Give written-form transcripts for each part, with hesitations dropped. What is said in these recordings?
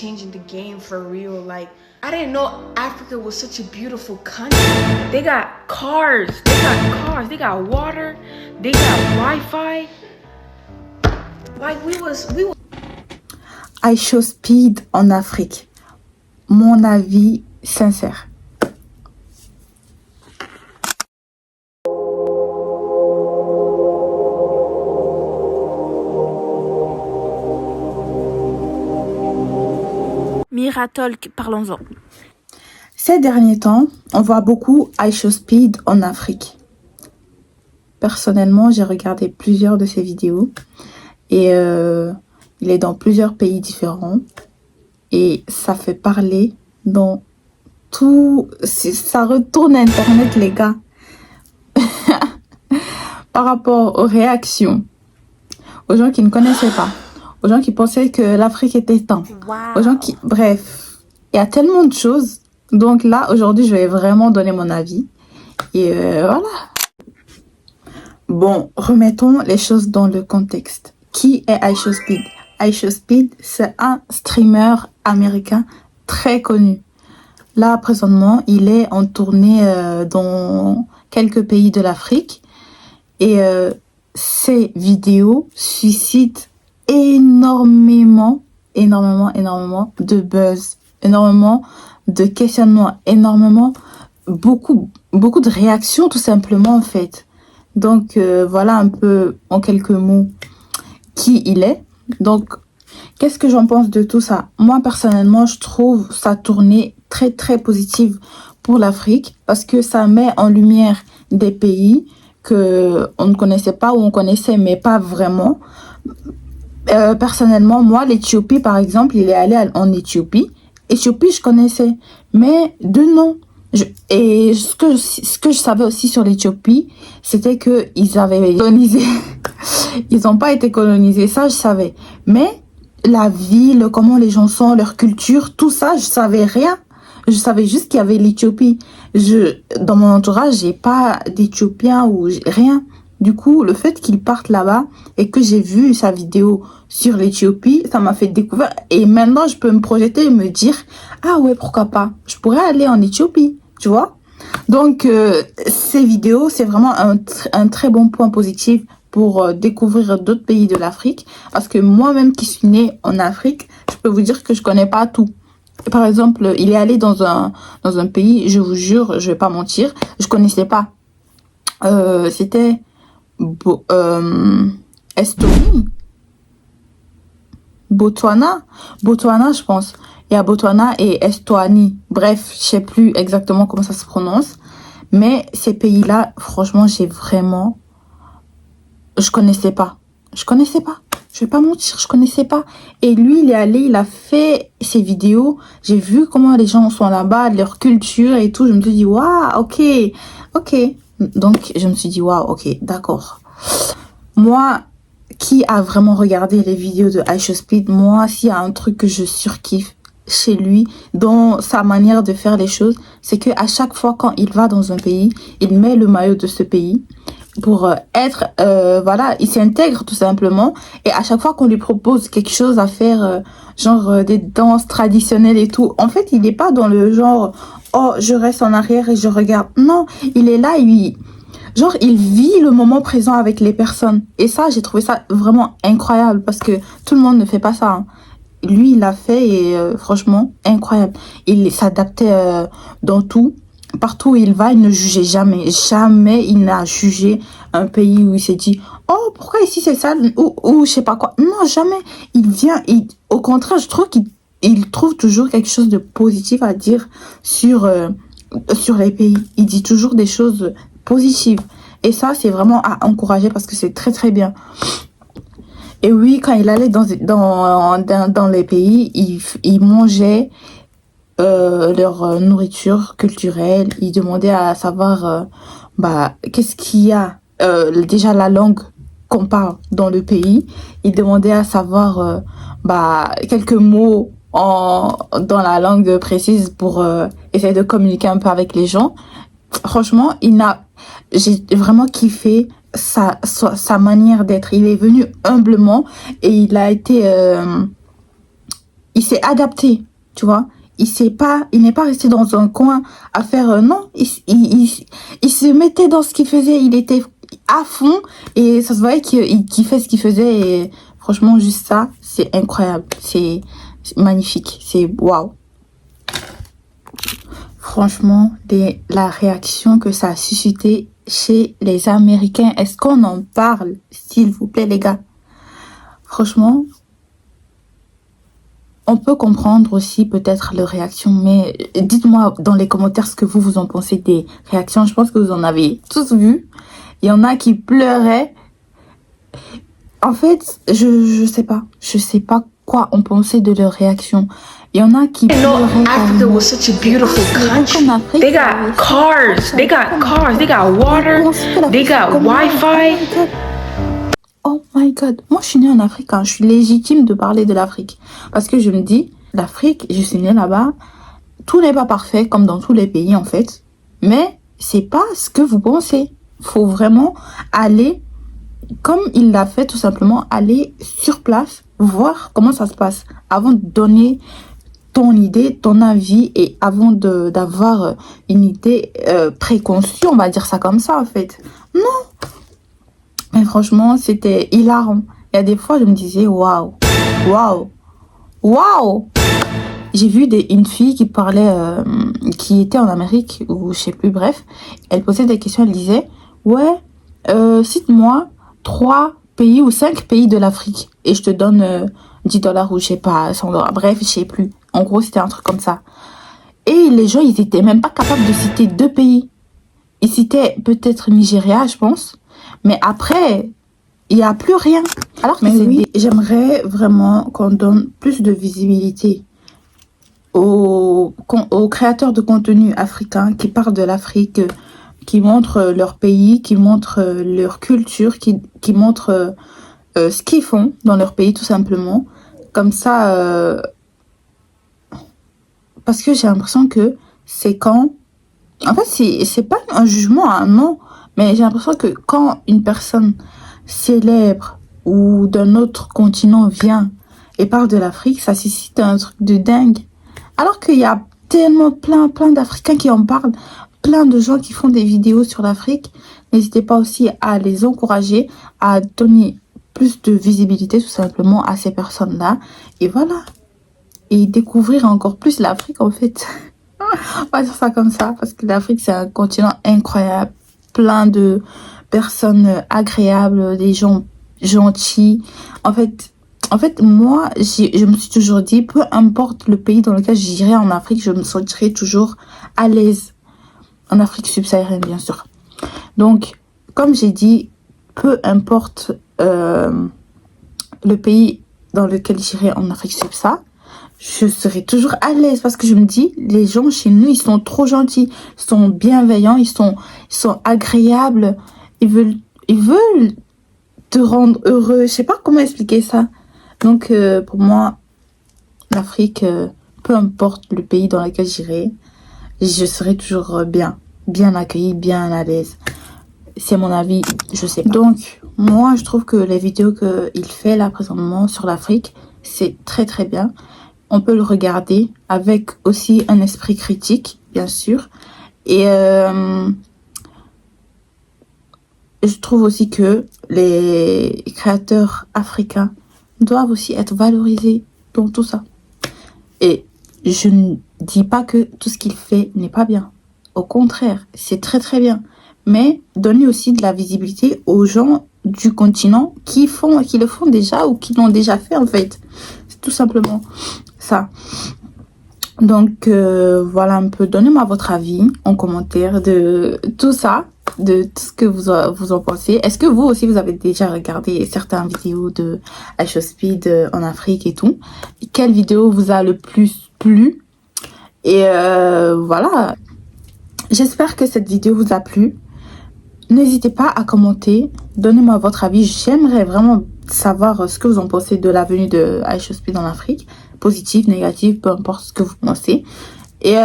changing the game for real. Like, I didn't know Africa was such a beautiful country. They got cars, they got water, they got Wi-Fi. Like, we was... iShowSpeed en Afrique. Mon avis sincère. Miratalk, parlons-en. Ces derniers temps, on voit beaucoup iShowSpeed en Afrique. Personnellement, j'ai regardé plusieurs de ses vidéos et il est dans plusieurs pays différents et ça fait parler dans tout... Ça retourne Internet, les gars. Par rapport aux réactions, aux gens qui ne connaissaient pas, aux gens qui pensaient que l'Afrique était éteinte, aux gens qui... Bref, il y a tellement de choses. Donc là, aujourd'hui, je vais vraiment donner mon avis. Et voilà. Bon, remettons les choses dans le contexte. Qui est iShowSpeed? iShowSpeed, c'est un streamer américain très connu. Là, présentement, il est en tournée dans quelques pays de l'Afrique. Et ses vidéos suscitent énormément de buzz, énormément de questionnements, beaucoup de réactions tout simplement en fait. Donc voilà un peu en quelques mots qui il est. Donc qu'est-ce que j'en pense de tout ça? Moi personnellement, je trouve sa tournée très positive pour l'Afrique parce que ça met en lumière des pays que on ne connaissait pas ou on connaissait mais pas vraiment. Personnellement, moi, l'Éthiopie, par exemple, il est allé en Éthiopie. Éthiopie, je connaissais, mais de nom. Et ce que je savais aussi sur l'Éthiopie, c'était que ils avaient colonisé. Ils n'ont pas été colonisés, ça, je savais. Mais la ville, comment les gens sont, leur culture, tout ça, je savais rien. Je savais juste qu'il y avait l'Éthiopie. Dans mon entourage, j'ai pas d'Éthiopiens ou rien. Du coup, le fait qu'il parte là-bas et que j'ai vu sa vidéo sur l'Éthiopie, ça m'a fait découvrir. Et maintenant, je peux me projeter et me dire, ah ouais, pourquoi pas? Je pourrais aller en Éthiopie, tu vois? Donc, ces vidéos, c'est vraiment un très bon point positif pour découvrir d'autres pays de l'Afrique. Parce que moi-même qui suis née en Afrique, je peux vous dire que je connais pas tout. Par exemple, il est allé dans un pays, je vous jure, je vais pas mentir, je connaissais pas. C'était Estonie, Botswana, je pense. Il y a Botswana et Estonie. Bref, je sais plus exactement comment ça se prononce. Mais ces pays-là, franchement, je connaissais pas. Je vais pas mentir, je connaissais pas. Et lui, il est allé, il a fait ses vidéos. J'ai vu comment les gens sont là-bas, leur culture et tout. Je me suis dit, waouh, ok. Donc, je me suis dit, waouh, ok, d'accord. Moi, qui a vraiment regardé les vidéos de iShowSpeed, moi, s'il y a un truc que je surkiffe chez lui, dans sa manière de faire les choses, c'est que à chaque fois quand il va dans un pays, il met le maillot de ce pays pour être, voilà, il s'intègre tout simplement. Et à chaque fois qu'on lui propose quelque chose à faire, genre des danses traditionnelles et tout, en fait, il n'est pas dans le genre, oh, je reste en arrière et je regarde. Non, il est là, genre, il vit le moment présent avec les personnes. Et ça, j'ai trouvé ça vraiment incroyable parce que tout le monde ne fait pas ça, hein. Lui, il l'a fait et franchement, incroyable. Il s'adaptait dans tout. Partout où il va, il ne jugeait jamais. Jamais il n'a jugé un pays où il s'est dit « Oh, pourquoi ici c'est ça ?» ou je sais pas quoi. Non, jamais. Il vient, au contraire, je trouve qu'il trouve toujours quelque chose de positif à dire sur les pays. Il dit toujours des choses positives. Et ça, c'est vraiment à encourager parce que c'est très bien. Et oui, quand il allait dans les pays, il mangeait leur nourriture culturelle. Il demandait à savoir qu'est-ce qu'il y a, déjà la langue qu'on parle dans le pays. Il demandait à savoir quelques mots dans la langue précise pour essayer de communiquer un peu avec les gens. Franchement, j'ai vraiment kiffé sa manière d'être. Il est venu humblement et il a été il s'est adapté, tu vois. Il n'est pas resté dans un coin à faire, non, il se mettait dans ce qu'il faisait, il était à fond et ça se voyait qu'il kiffait ce qu'il faisait et franchement, juste ça, c'est incroyable, c'est magnifique, c'est waouh. Franchement, la réaction que ça a suscité chez les Américains, est-ce qu'on en parle, s'il vous plaît, les gars? Franchement, on peut comprendre aussi peut-être leur réaction, mais dites-moi dans les commentaires ce que vous en pensez des réactions. Je pense que vous en avez tous vu. Il y en a qui pleuraient. En fait, je sais pas. Je sais pas quoi on pensait de leur réaction. Il y en a qui I know pleuraient. Africa was such a beautiful country. En Afrique, They got cars, they got water, they got Wi-Fi. Oh my god, moi je suis née en Afrique, hein. Je suis légitime de parler de l'Afrique. Parce que je me dis, l'Afrique, je suis née là-bas, tout n'est pas parfait comme dans tous les pays en fait. Mais c'est pas ce que vous pensez. Faut vraiment aller, comme il l'a fait tout simplement, aller sur place, voir comment ça se passe. Avant de donner ton idée, ton avis et avant d'avoir une idée préconçue, on va dire ça comme ça en fait. Non. Mais franchement, c'était hilarant. Il y a des fois, je me disais, waouh, waouh, waouh. J'ai vu une fille qui parlait, qui était en Amérique, ou je sais plus, bref. Elle posait des questions, elle disait, ouais, cite-moi 3 pays ou 5 pays de l'Afrique. Et je te donne 10 dollars ou je sais pas, 100 dollars. Bref, je sais plus. En gros, c'était un truc comme ça. Et les gens, ils étaient même pas capables de citer 2 pays. Ils citaient peut-être Nigeria, je pense. Mais après, il n'y a plus rien. Alors que oui, j'aimerais vraiment qu'on donne plus de visibilité aux créateurs de contenu africains qui parlent de l'Afrique, qui montrent leur pays, qui montrent leur culture, qui montrent ce qu'ils font dans leur pays tout simplement. Comme ça, parce que j'ai l'impression que c'est quand... En fait, c'est pas un jugement, hein, non. Mais j'ai l'impression que quand une personne célèbre ou d'un autre continent vient et parle de l'Afrique, ça suscite un truc de dingue. Alors qu'il y a tellement plein d'Africains qui en parlent, plein de gens qui font des vidéos sur l'Afrique. N'hésitez pas aussi à les encourager, à donner plus de visibilité tout simplement à ces personnes-là. Et voilà. Et découvrir encore plus l'Afrique en fait. On va dire ça comme ça, parce que l'Afrique c'est un continent incroyable. Plein de personnes agréables, des gens gentils. En fait, moi, je me suis toujours dit, peu importe le pays dans lequel j'irai en Afrique, je me sentirai toujours à l'aise. En Afrique subsaharienne, bien sûr. Donc, comme j'ai dit, peu importe le pays dans lequel j'irai en Afrique subsaharienne, je serai toujours à l'aise parce que je me dis, les gens chez nous, ils sont trop gentils, ils sont bienveillants, ils sont agréables, ils veulent te rendre heureux. Je sais pas comment expliquer ça. Donc, pour moi, l'Afrique, peu importe le pays dans lequel j'irai, je serai toujours bien accueillie, bien à l'aise. C'est mon avis, je sais pas. Donc, moi, je trouve que les vidéos qu'il fait là présentement sur l'Afrique, c'est très très bien. On peut le regarder avec aussi un esprit critique, bien sûr. Et je trouve aussi que les créateurs africains doivent aussi être valorisés dans tout ça. Et je ne dis pas que tout ce qu'il fait n'est pas bien. Au contraire, c'est très très bien. Mais donner aussi de la visibilité aux gens du continent qui le font déjà ou qui l'ont déjà fait en fait. C'est tout simplement ça. Donc voilà un peu, donnez-moi votre avis en commentaire de tout ça, de tout ce que vous en pensez. Est-ce que vous aussi vous avez déjà regardé certaines vidéos de iShowSpeed en Afrique et tout? Quelle vidéo vous a le plus plu? Et voilà, j'espère que cette vidéo vous a plu. N'hésitez pas à commenter, donnez-moi votre avis. J'aimerais vraiment savoir ce que vous en pensez de la venue de iShowSpeed en Afrique. Positive, négative, peu importe ce que vous pensez. Et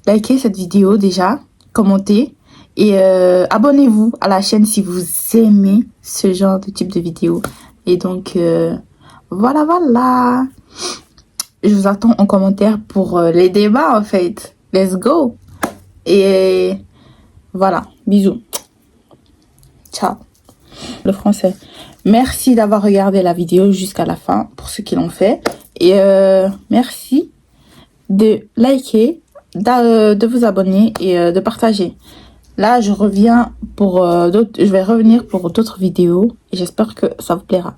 likez cette vidéo déjà, commentez. Et abonnez-vous à la chaîne si vous aimez ce genre de type de vidéo. Et donc, Voilà, voilà. Je vous attends en commentaire pour les débats, en fait. Let's go. Et voilà, bisous. Ciao. Le français. Merci d'avoir regardé la vidéo jusqu'à la fin, pour ceux qui l'ont fait. Et merci de liker, de vous abonner et de partager. Là, je reviens pour je vais revenir pour d'autres vidéos et j'espère que ça vous plaira.